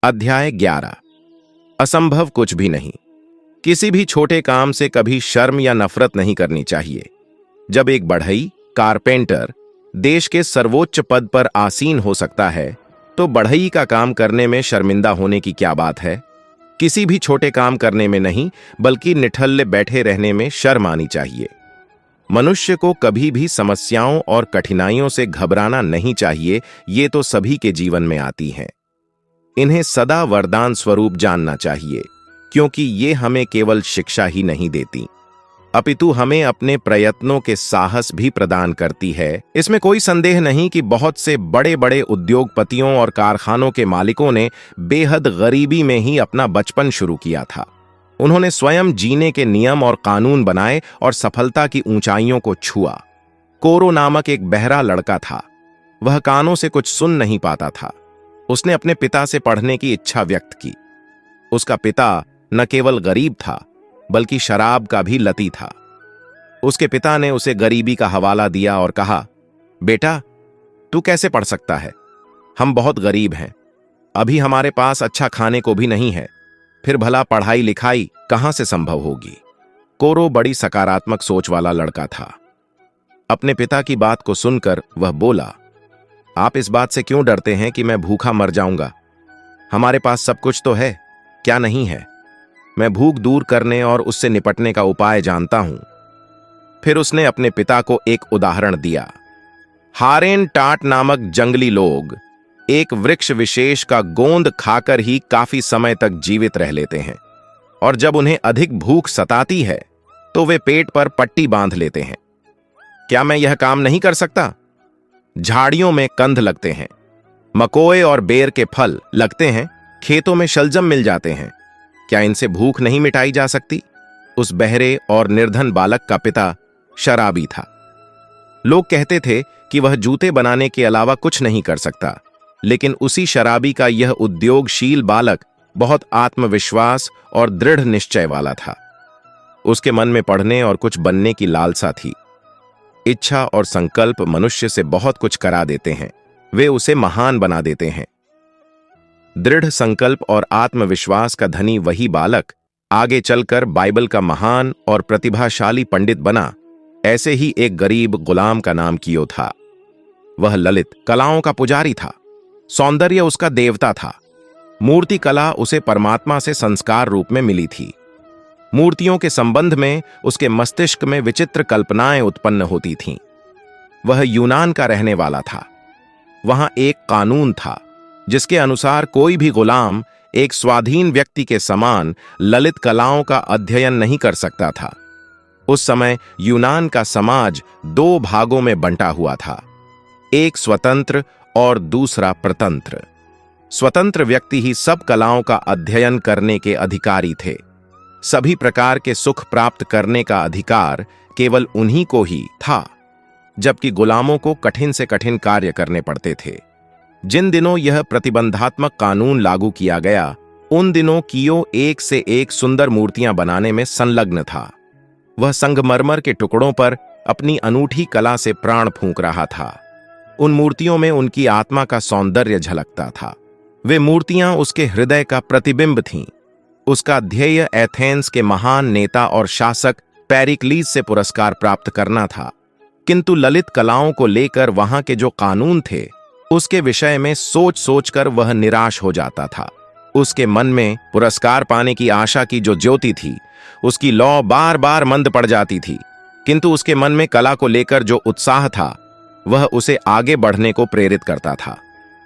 अध्याय 11। असंभव कुछ भी नहीं। किसी भी छोटे काम से कभी शर्म या नफरत नहीं करनी चाहिए। जब एक बढ़ई कारपेंटर देश के सर्वोच्च पद पर आसीन हो सकता है, तो बढ़ई का काम करने में शर्मिंदा होने की क्या बात है। किसी भी छोटे काम करने में नहीं, बल्कि निठल्ले बैठे रहने में शर्म आनी चाहिए। मनुष्य को कभी भी समस्याओं और कठिनाइयों से घबराना नहीं चाहिए। ये तो सभी के जीवन में आती हैं। इन्हें सदा वरदान स्वरूप जानना चाहिए, क्योंकि ये हमें केवल शिक्षा ही नहीं देती, अपितु हमें अपने प्रयत्नों के साहस भी प्रदान करती है। इसमें कोई संदेह नहीं कि बहुत से बड़े बड़े उद्योगपतियों और कारखानों के मालिकों ने बेहद गरीबी में ही अपना बचपन शुरू किया था। उन्होंने स्वयं जीने के नियम और कानून बनाए और सफलता की ऊंचाइयों को छुआ। कोरो नामक एक बहरा लड़का था। वह कानों से कुछ सुन नहीं पाता था। उसने अपने पिता से पढ़ने की इच्छा व्यक्त की। उसका पिता न केवल गरीब था, बल्कि शराब का भी लती था। उसके पिता ने उसे गरीबी का हवाला दिया और कहा, बेटा, तू कैसे पढ़ सकता है? हम बहुत गरीब हैं। अभी हमारे पास अच्छा खाने को भी नहीं है। फिर भला पढ़ाई लिखाई कहां से संभव होगी? कोरो बड़ी सकारात्मक सोच वाला लड़का था। अपने पिता की बात को सुनकर वह बोला, आप इस बात से क्यों डरते हैं कि मैं भूखा मर जाऊंगा? हमारे पास सब कुछ तो है, क्या नहीं है? मैं भूख दूर करने और उससे निपटने का उपाय जानता हूं। फिर उसने अपने पिता को एक उदाहरण दिया। हारेन टाट नामक जंगली लोग एक वृक्ष विशेष का गोंद खाकर ही काफी समय तक जीवित रह लेते हैं, और जब उन्हें अधिक भूख सताती है तो वे पेट पर पट्टी बांध लेते हैं। क्या मैं यह काम नहीं कर सकता? झाड़ियों में कंद लगते हैं, मकोए और बेर के फल लगते हैं, खेतों में शलजम मिल जाते हैं। क्या इनसे भूख नहीं मिटाई जा सकती? उस बहरे और निर्धन बालक का पिता शराबी था। लोग कहते थे कि वह जूते बनाने के अलावा कुछ नहीं कर सकता, लेकिन उसी शराबी का यह उद्योगशील बालक बहुत आत्मविश्वास और दृढ़ निश्चय वाला था। उसके मन में पढ़ने और कुछ बनने की लालसा थी। इच्छा और संकल्प मनुष्य से बहुत कुछ करा देते हैं, वे उसे महान बना देते हैं। दृढ़ संकल्प और आत्मविश्वास का धनी वही बालक आगे चलकर बाइबल का महान और प्रतिभाशाली पंडित बना। ऐसे ही एक गरीब गुलाम का नाम कियो था। वह ललित कलाओं का पुजारी था। सौंदर्य उसका देवता था। मूर्ति कला उसे परमात्मा से संस्कार रूप में मिली थी। मूर्तियों के संबंध में उसके मस्तिष्क में विचित्र कल्पनाएं उत्पन्न होती थीं। वह यूनान का रहने वाला था। वहां एक कानून था जिसके अनुसार कोई भी गुलाम एक स्वाधीन व्यक्ति के समान ललित कलाओं का अध्ययन नहीं कर सकता था। उस समय यूनान का समाज दो भागों में बंटा हुआ था, एक स्वतंत्र और दूसरा प्रतंत्र। स्वतंत्र व्यक्ति ही सब कलाओं का अध्ययन करने के अधिकारी थे। सभी प्रकार के सुख प्राप्त करने का अधिकार केवल उन्हीं को ही था, जबकि गुलामों को कठिन से कठिन कार्य करने पड़ते थे। जिन दिनों यह प्रतिबंधात्मक कानून लागू किया गया, उन दिनों कियो एक से एक सुंदर मूर्तियां बनाने में संलग्न था। वह संगमरमर के टुकड़ों पर अपनी अनूठी कला से प्राण फूंक रहा था। उन मूर्तियों में उनकी आत्मा का सौंदर्य झलकता था। वे मूर्तियां उसके हृदय का प्रतिबिंब थीं। उसका ध्येय एथेंस के महान नेता और शासक पेरिक्लीस से पुरस्कार प्राप्त करना था, किंतु ललित कलाओं को लेकर वहां के जो कानून थे, उसके विषय में सोच सोचकर वह निराश हो जाता था। उसके मन में पुरस्कार पाने की आशा की जो ज्योति थी, उसकी लौ बार बार मंद पड़ जाती थी, किंतु उसके मन में कला को लेकर जो उत्साह था, वह उसे आगे बढ़ने को प्रेरित करता था।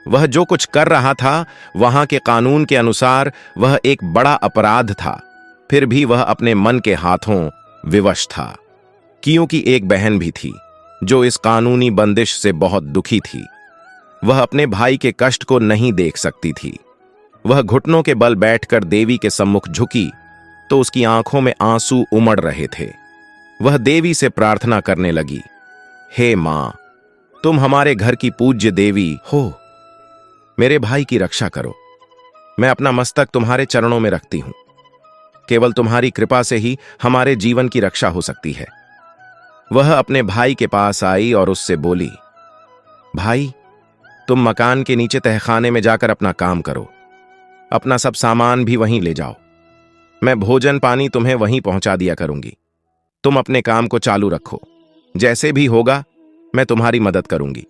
वह जो कुछ कर रहा था, वहां के कानून के अनुसार वह एक बड़ा अपराध था। फिर भी वह अपने मन के हाथों विवश था। क्योंकि एक बहन भी थी जो इस कानूनी बंदिश से बहुत दुखी थी। वह अपने भाई के कष्ट को नहीं देख सकती थी। वह घुटनों के बल बैठकर देवी के सम्मुख झुकी तो उसकी आंखों में आंसू उमड़ रहे थे। वह देवी से प्रार्थना करने लगी, हे मां, तुम हमारे घर की पूज्य देवी हो, मेरे भाई की रक्षा करो। मैं अपना मस्तक तुम्हारे चरणों में रखती हूं। केवल तुम्हारी कृपा से ही हमारे जीवन की रक्षा हो सकती है। वह अपने भाई के पास आई और उससे बोली, भाई, तुम मकान के नीचे तहखाने में जाकर अपना काम करो। अपना सब सामान भी वहीं ले जाओ। मैं भोजन पानी तुम्हें वहीं पहुंचा दिया करूंगी। तुम अपने काम को चालू रखो। जैसे भी होगा मैं तुम्हारी मदद करूंगी।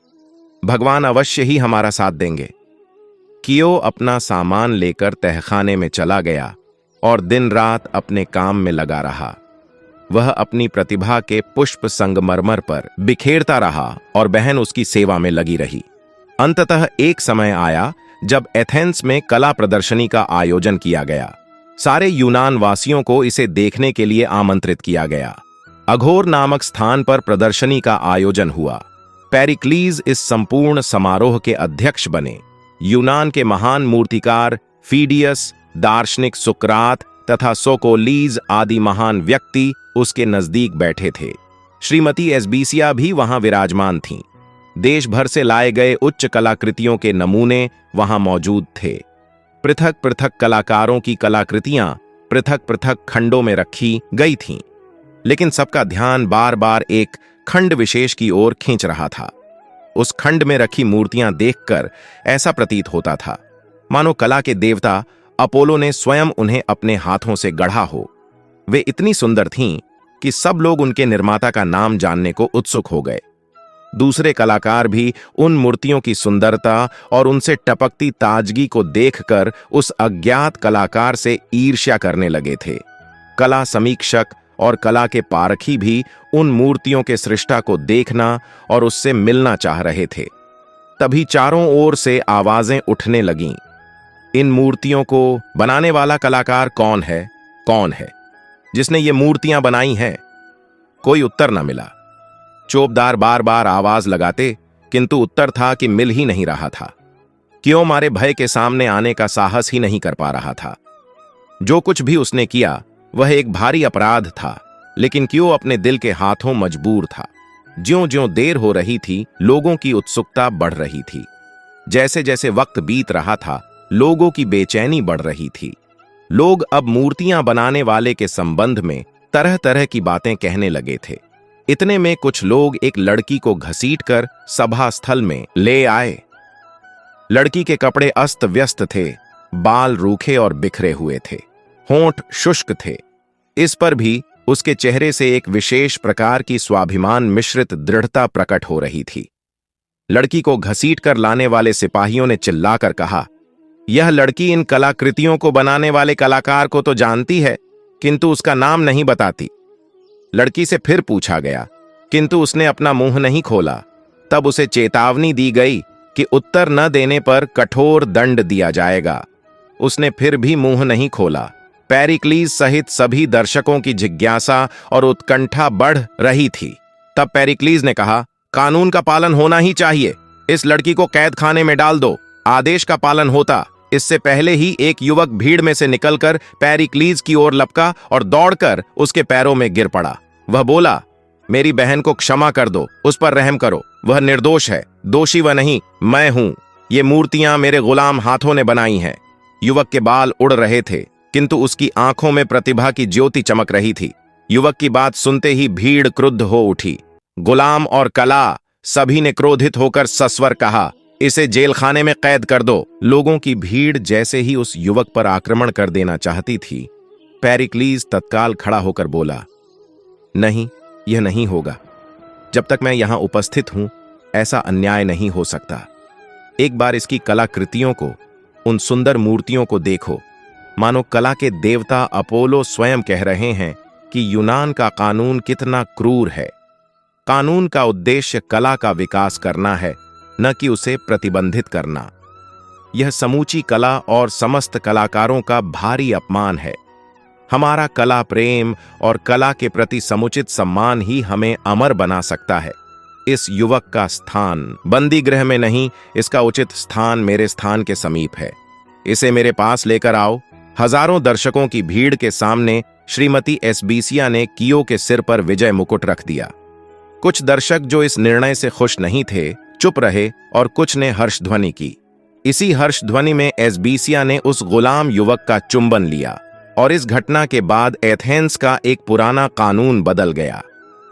भगवान अवश्य ही हमारा साथ देंगे। कियो अपना सामान लेकर तहखाने में चला गया और दिन रात अपने काम में लगा रहा। वह अपनी प्रतिभा के पुष्प संगमरमर पर बिखेरता रहा और बहन उसकी सेवा में लगी रही। अंततः एक समय आया जब एथेंस में कला प्रदर्शनी का आयोजन किया गया। सारे यूनान वासियों को इसे देखने के लिए आमंत्रित किया गया। अघोर नामक स्थान पर प्रदर्शनी का आयोजन हुआ। पेरिक्लीज इस संपूर्ण समारोह के अध्यक्ष बने। यूनान के महान मूर्तिकार फीडियस, दार्शनिक सुकरात तथा सोकोलीज आदि महान व्यक्ति उसके नजदीक बैठे थे। श्रीमती एस्बीसिया भी वहां विराजमान थीं। देश भर से लाए गए उच्च कलाकृतियों के नमूने वहां मौजूद थे। पृथक पृथक कलाकारों की कलाकृतियां पृथक पृथक खंडों में रखी गई थीं, लेकिन सबका ध्यान बार बार एक खंड विशेष की ओर खींच रहा था। उस खंड में रखी मूर्तियां देखकर ऐसा प्रतीत होता था मानो कला के देवता अपोलो ने स्वयं उन्हें अपने हाथों से गढ़ा हो। वे इतनी सुंदर थीं कि सब लोग उनके निर्माता का नाम जानने को उत्सुक हो गए। दूसरे कलाकार भी उन मूर्तियों की सुंदरता और उनसे टपकती ताजगी को देखकर उस अज्ञात कलाकार से ईर्ष्या करने लगे थे। कला समीक्षक और कला के पारखी भी उन मूर्तियों के सृष्टा को देखना और उससे मिलना चाह रहे थे। तभी चारों ओर से आवाजें उठने लगीं। इन मूर्तियों को बनाने वाला कलाकार कौन है? कौन है जिसने ये मूर्तियां बनाई हैं? कोई उत्तर न मिला। चौबदार बार बार आवाज लगाते, किंतु उत्तर था कि मिल ही नहीं रहा था। क्यों मारे भय के सामने आने का साहस ही नहीं कर पा रहा था। जो कुछ भी उसने किया वह एक भारी अपराध था, लेकिन क्यों अपने दिल के हाथों मजबूर था। ज्यों-ज्यों देर हो रही थी, लोगों की उत्सुकता बढ़ रही थी। जैसे जैसे वक्त बीत रहा था, लोगों की बेचैनी बढ़ रही थी। लोग अब मूर्तियां बनाने वाले के संबंध में तरह तरह की बातें कहने लगे थे। इतने में कुछ लोग एक लड़की को घसीटकर सभा स्थल में ले आए। लड़की के कपड़े अस्त व्यस्त थे, बाल रूखे और बिखरे हुए थे, होंठ शुष्क थे। इस पर भी उसके चेहरे से एक विशेष प्रकार की स्वाभिमान मिश्रित दृढ़ता प्रकट हो रही थी। लड़की को घसीटकर लाने वाले सिपाहियों ने चिल्लाकर कहा, यह लड़की इन कलाकृतियों को बनाने वाले कलाकार को तो जानती है, किंतु उसका नाम नहीं बताती। लड़की से फिर पूछा गया, किंतु उसने अपना मुंह नहीं खोला। तब उसे चेतावनी दी गई कि उत्तर न देने पर कठोर दंड दिया जाएगा। उसने फिर भी मुंह नहीं खोला। पेरिक्लीज सहित सभी दर्शकों की जिज्ञासा और उत्कंठा बढ़ रही थी। तब पेरिक्लीज ने कहा, कानून का पालन होना ही चाहिए। इस लड़की को कैद खाने में डाल दो। आदेश का पालन होता। इससे पहले ही एक युवक भीड़ में से निकलकर पेरिक्लीज की ओर लपका और दौड़कर उसके पैरों में गिर पड़ा। वह बोला, मेरी बहन को क्षमा कर दो, उस पर रहम करो। वह निर्दोष है, दोषी वह नहीं, मैं हूं। ये मूर्तियां मेरे गुलाम हाथों ने बनाई हैं। युवक के बाल उड़ रहे थे, किंतु उसकी आंखों में प्रतिभा की ज्योति चमक रही थी। युवक की बात सुनते ही भीड़ क्रुद्ध हो उठी। गुलाम और कला सभी ने क्रोधित होकर सस्वर कहा, इसे जेलखाने में कैद कर दो। लोगों की भीड़ जैसे ही उस युवक पर आक्रमण कर देना चाहती थी, पेरिक्लीज तत्काल खड़ा होकर बोला, नहीं, यह नहीं होगा। जब तक मैं यहां उपस्थित हूं, ऐसा अन्याय नहीं हो सकता। एक बार इसकी कलाकृतियों को, उन सुंदर मूर्तियों को देखो। मानो कला के देवता अपोलो स्वयं कह रहे हैं कि यूनान का कानून कितना क्रूर है। कानून का उद्देश्य कला का विकास करना है, न कि उसे प्रतिबंधित करना। यह समूची कला और समस्त कलाकारों का भारी अपमान है। हमारा कला प्रेम और कला के प्रति समुचित सम्मान ही हमें अमर बना सकता है। इस युवक का स्थान बंदी गृह में नहीं, इसका उचित स्थान मेरे स्थान के समीप है। इसे मेरे पास लेकर आओ। हजारों दर्शकों की भीड़ के सामने श्रीमती एस्बीसिया ने कियो के सिर पर विजय मुकुट रख दिया। कुछ दर्शक जो इस निर्णय से खुश नहीं थे, चुप रहे और कुछ ने हर्षध्वनि की। इसी हर्षध्वनि में एस्बीसिया ने उस गुलाम युवक का चुंबन लिया और इस घटना के बाद एथेंस का एक पुराना कानून बदल गया।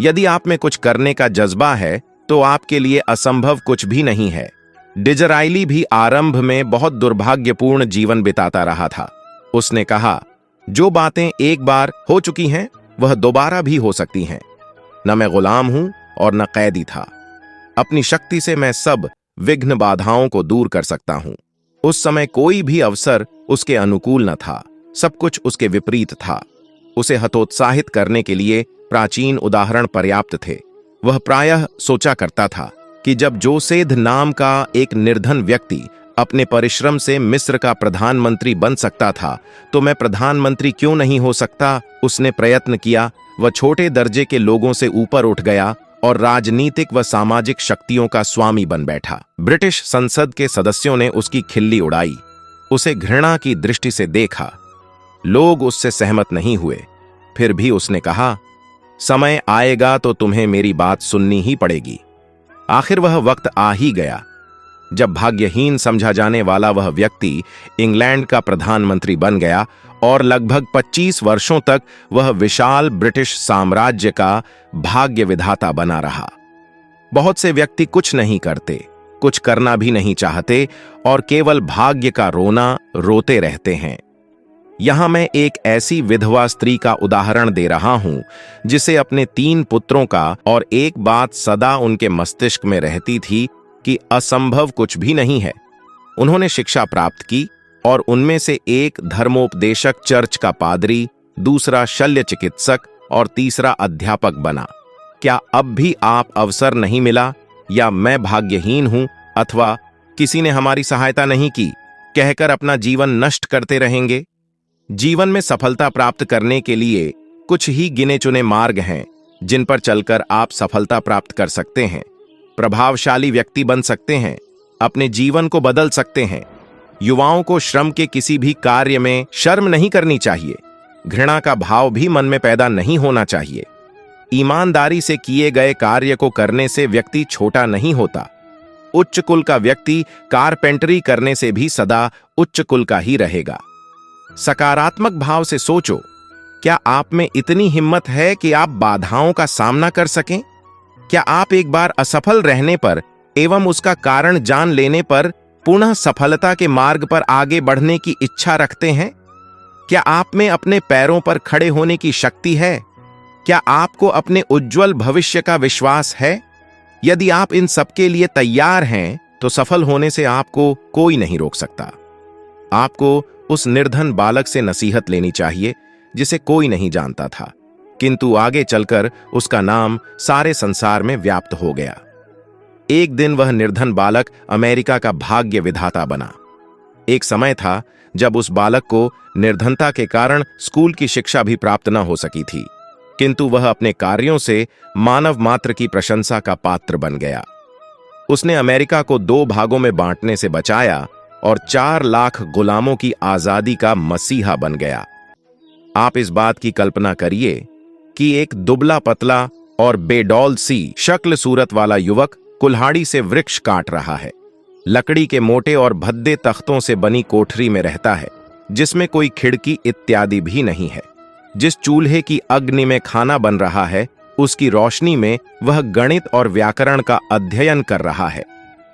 यदि आप में कुछ करने का जज्बा है तो आपके लिए असंभव कुछ भी नहीं है। डिजराइली भी आरंभ में बहुत दुर्भाग्यपूर्ण जीवन बिताता रहा था। उसने कहा, जो बातें एक बार हो चुकी हैं वह दोबारा भी हो सकती हैं। न मैं गुलाम हूं और न कैदी था। अपनी शक्ति से मैं सब विघ्न बाधाओं को दूर कर सकता हूं। उस समय कोई भी अवसर उसके अनुकूल न था, सब कुछ उसके विपरीत था। उसे हतोत्साहित करने के लिए प्राचीन उदाहरण पर्याप्त थे। वह प्रायः सोचा करता था कि जब जोसेद नाम का एक निर्धन व्यक्ति अपने परिश्रम से मिस्र का प्रधानमंत्री बन सकता था, तो मैं प्रधानमंत्री क्यों नहीं हो सकता। उसने प्रयत्न किया, वह छोटे दर्जे के लोगों से ऊपर उठ गया और राजनीतिक व सामाजिक शक्तियों का स्वामी बन बैठा। ब्रिटिश संसद के सदस्यों ने उसकी खिल्ली उड़ाई, उसे घृणा की दृष्टि से देखा। लोग उससे सहमत नहीं हुए। फिर भी उसने कहा, समय आएगा तो तुम्हें मेरी बात सुननी ही पड़ेगी। आखिर वह वक्त आ ही गया जब भाग्यहीन समझा जाने वाला वह व्यक्ति इंग्लैंड का प्रधानमंत्री बन गया और लगभग 25 वर्षों तक वह विशाल ब्रिटिश साम्राज्य का भाग्य विधाता बना रहा। बहुत से व्यक्ति कुछ नहीं करते, कुछ करना भी नहीं चाहते और केवल भाग्य का रोना रोते रहते हैं। यहां मैं एक ऐसी विधवा स्त्री का उदाहरण दे रहा हूं जिसे अपने 3 पुत्रों का और एक बात सदा उनके मस्तिष्क में रहती थी कि असंभव कुछ भी नहीं है। उन्होंने शिक्षा प्राप्त की और उनमें से एक धर्मोपदेशक चर्च का पादरी, दूसरा शल्य चिकित्सक और तीसरा अध्यापक बना। क्या अब भी आप अवसर नहीं मिला, या मैं भाग्यहीन हूं, अथवा किसी ने हमारी सहायता नहीं की कहकर अपना जीवन नष्ट करते रहेंगे? जीवन में सफलता प्राप्त करने के लिए कुछ ही गिने चुने मार्ग हैं जिन पर चलकर आप सफलता प्राप्त कर सकते हैं, प्रभावशाली व्यक्ति बन सकते हैं, अपने जीवन को बदल सकते हैं। युवाओं को श्रम के किसी भी कार्य में शर्म नहीं करनी चाहिए। घृणा का भाव भी मन में पैदा नहीं होना चाहिए। ईमानदारी से किए गए कार्य को करने से व्यक्ति छोटा नहीं होता। उच्च कुल का व्यक्ति कारपेंटरी करने से भी सदा उच्च कुल का ही रहेगा। सकारात्मक भाव से सोचो, क्या आप में इतनी हिम्मत है कि आप बाधाओं का सामना कर सकें? क्या आप एक बार असफल रहने पर एवं उसका कारण जान लेने पर पुनः सफलता के मार्ग पर आगे बढ़ने की इच्छा रखते हैं? क्या आप में अपने पैरों पर खड़े होने की शक्ति है? क्या आपको अपने उज्जवल भविष्य का विश्वास है? यदि आप इन सबके लिए तैयार हैं तो सफल होने से आपको कोई नहीं रोक सकता। आपको उस निर्धन बालक से नसीहत लेनी चाहिए जिसे कोई नहीं जानता था, किंतु आगे चलकर उसका नाम सारे संसार में व्याप्त हो गया। एक दिन वह निर्धन बालक अमेरिका का भाग्य विधाता बना। एक समय था जब उस बालक को निर्धनता के कारण स्कूल की शिक्षा भी प्राप्त न हो सकी थी, किंतु वह अपने कार्यों से मानव मात्र की प्रशंसा का पात्र बन गया। उसने अमेरिका को 2 भागों में बांटने से बचाया और 4 लाख गुलामों की आजादी का मसीहा बन गया। आप इस बात की कल्पना करिए कि एक दुबला पतला और बेडौल सी शक्ल सूरत वाला युवक कुल्हाड़ी से वृक्ष काट रहा है, लकड़ी के मोटे और भद्दे तख्तों से बनी कोठरी में रहता है जिसमें कोई खिड़की इत्यादि भी नहीं है। जिस चूल्हे की अग्नि में खाना बन रहा है उसकी रोशनी में वह गणित और व्याकरण का अध्ययन कर रहा है।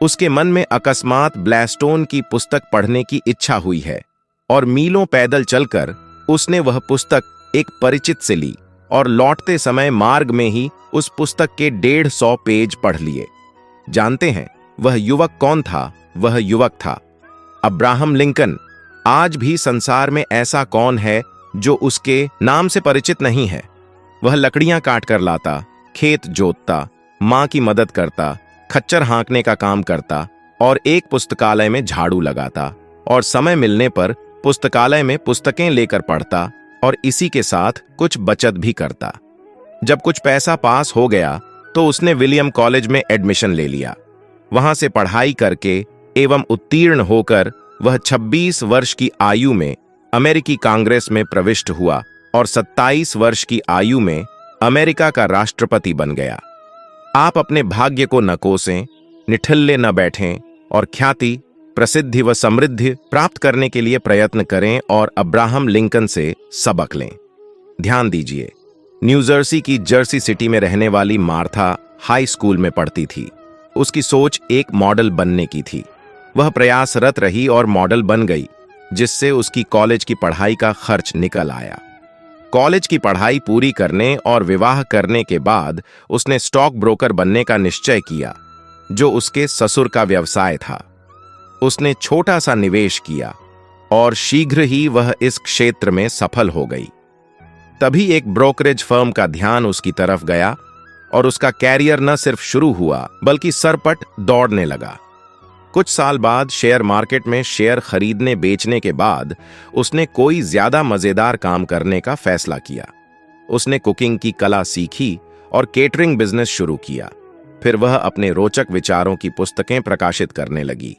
उसके मन में अकस्मात ब्लैस्टोन की पुस्तक पढ़ने की इच्छा हुई है और मीलों पैदल चलकर उसने वह पुस्तक एक परिचित से ली और लौटते समय मार्ग में ही उस पुस्तक के 150 पेज पढ़ लिए। जानते हैं वह युवक कौन था? वह युवक था अब्राहम लिंकन। आज भी संसार में ऐसा कौन है जो उसके नाम से परिचित नहीं है? वह लकड़ियां काट कर लाता, खेत जोतता, मां की मदद करता, खच्चर हाँकने का काम करता और एक पुस्तकालय में झाड़ू लगाता और समय मिलने पर पुस्तकालय में पुस्तकें लेकर पढ़ता और इसी के साथ कुछ बचत भी करता। जब कुछ पैसा पास हो गया तो उसने विलियम कॉलेज में एडमिशन ले लिया। वहां से पढ़ाई करके एवं उत्तीर्ण होकर वह 26 वर्ष की आयु में अमेरिकी कांग्रेस में प्रविष्ट हुआ और 27 वर्ष की आयु में अमेरिका का राष्ट्रपति बन गया। आप अपने भाग्य को न कोसें, निठल्ले न बैठें और ख्याति, प्रसिद्धि व समृद्धि प्राप्त करने के लिए प्रयत्न करें और अब्राहम लिंकन से सबक लें। ध्यान दीजिए, न्यूजर्सी की जर्सी सिटी में रहने वाली मार्था हाई स्कूल में पढ़ती थी। उसकी सोच एक मॉडल बनने की थी। वह प्रयासरत रही और मॉडल बन गई, जिससे उसकी कॉलेज की पढ़ाई का खर्च निकल आया। कॉलेज की पढ़ाई पूरी करने और विवाह करने के बाद उसने स्टॉक ब्रोकर बनने का निश्चय किया, जो उसके ससुर का व्यवसाय था। उसने छोटा सा निवेश किया और शीघ्र ही वह इस क्षेत्र में सफल हो गई। तभी एक ब्रोकरेज फर्म का ध्यान उसकी तरफ गया और उसका कैरियर न सिर्फ शुरू हुआ बल्कि सरपट दौड़ने लगा। कुछ साल बाद शेयर मार्केट में शेयर खरीदने बेचने के बाद उसने कोई ज्यादा मजेदार काम करने का फैसला किया। उसने कुकिंग की कला सीखी और केटरिंग बिजनेस शुरू किया। फिर वह अपने रोचक विचारों की पुस्तकें प्रकाशित करने लगी।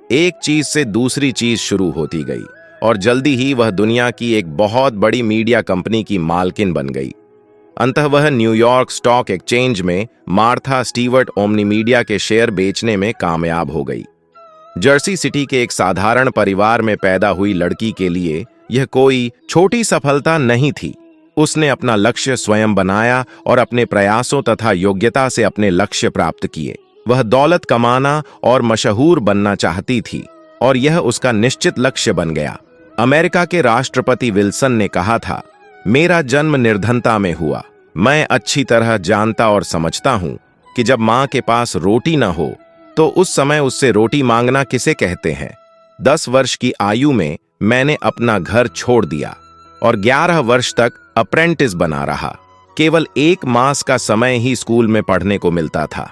एक चीज से दूसरी चीज शुरू होती गई और जल्दी ही वह दुनिया की एक बहुत बड़ी मीडिया कंपनी की मालकिन बन गई। अंततः वह न्यूयॉर्क स्टॉक एक्सचेंज में मार्था स्टीवर्ट ओमनी मीडिया के शेयर बेचने में कामयाब हो गई। जर्सी सिटी के एक साधारण परिवार में पैदा हुई लड़की के लिए यह कोई छोटी सफलता नहीं थी। उसने अपना लक्ष्य स्वयं बनाया और अपने प्रयासों तथा योग्यता से अपने लक्ष्य प्राप्त किए। वह दौलत कमाना और मशहूर बनना चाहती थी और यह उसका निश्चित लक्ष्य बन गया। अमेरिका के राष्ट्रपति विल्सन ने कहा था, मेरा जन्म निर्धनता में हुआ। मैं अच्छी तरह जानता और समझता हूं कि जब मां के पास रोटी न हो तो उस समय उससे रोटी मांगना किसे कहते हैं। 10 वर्ष की आयु में मैंने अपना घर छोड़ दिया और 11 वर्ष तक अप्रेंटिस बना रहा। केवल 1 मास का समय ही स्कूल में पढ़ने को मिलता था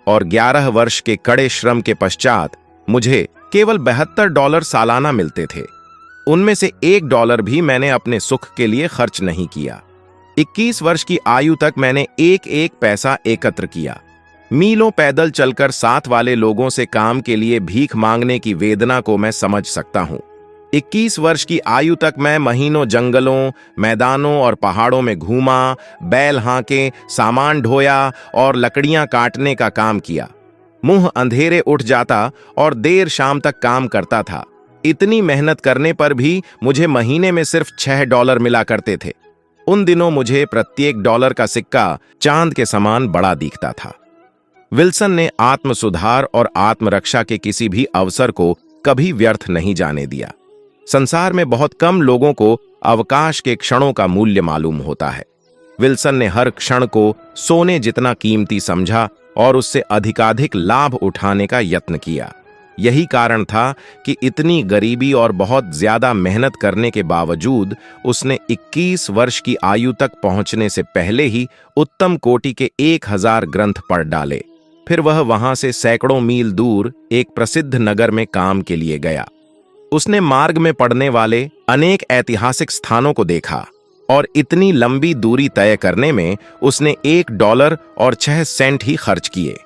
और 11 वर्ष के कड़े श्रम के पश्चात मुझे केवल $72 सालाना मिलते थे। उनमें से $1 भी मैंने अपने सुख के लिए खर्च नहीं किया। 21 वर्ष की आयु तक मैंने एक एक पैसा एकत्र किया। मीलों पैदल चलकर साथ वाले लोगों से काम के लिए भीख मांगने की वेदना को मैं समझ सकता हूं। 21 वर्ष की आयु तक मैं महीनों जंगलों, मैदानों और पहाड़ों में घूमा, बैल हांके, सामान ढोया और लकड़ियां काटने का काम किया। मुंह अंधेरे उठ जाता और देर शाम तक काम करता था। इतनी मेहनत करने पर भी मुझे महीने में सिर्फ $6 मिला करते थे। उन दिनों मुझे प्रत्येक डॉलर का सिक्का चांद के समान बड़ा दिखता था। विल्सन ने आत्म सुधार और आत्मरक्षा के किसी भी अवसर को कभी व्यर्थ नहीं जाने दिया। संसार में बहुत कम लोगों को अवकाश के क्षणों का मूल्य मालूम होता है। विल्सन ने हर क्षण को सोने जितना कीमती समझा और उससे अधिकाधिक लाभ उठाने का यत्न किया। यही कारण था कि इतनी गरीबी और बहुत ज्यादा मेहनत करने के बावजूद उसने 21 वर्ष की आयु तक पहुंचने से पहले ही उत्तम कोटि के 1000 ग्रंथ पढ़ डाले। फिर वह वहां से सैकड़ों मील दूर एक प्रसिद्ध नगर में काम के लिए गया। उसने मार्ग में पड़ने वाले अनेक ऐतिहासिक स्थानों को देखा और इतनी लंबी दूरी तय करने में उसने $1 और 6 सेंट ही खर्च किए।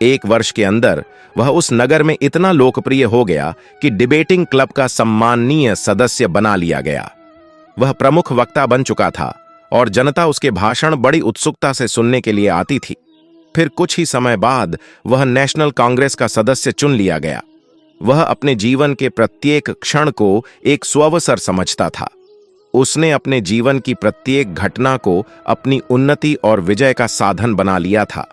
1 वर्ष के अंदर वह उस नगर में इतना लोकप्रिय हो गया कि डिबेटिंग क्लब का सम्माननीय सदस्य बना लिया गया। वह प्रमुख वक्ता बन चुका था और जनता उसके भाषण बड़ी उत्सुकता से सुनने के लिए आती थी। फिर कुछ ही समय बाद वह नेशनल कांग्रेस का सदस्य चुन लिया गया। वह अपने जीवन के प्रत्येक क्षण को एक स्वावसर समझता था। उसने अपने जीवन की प्रत्येक घटना को अपनी उन्नति और विजय का साधन बना लिया था।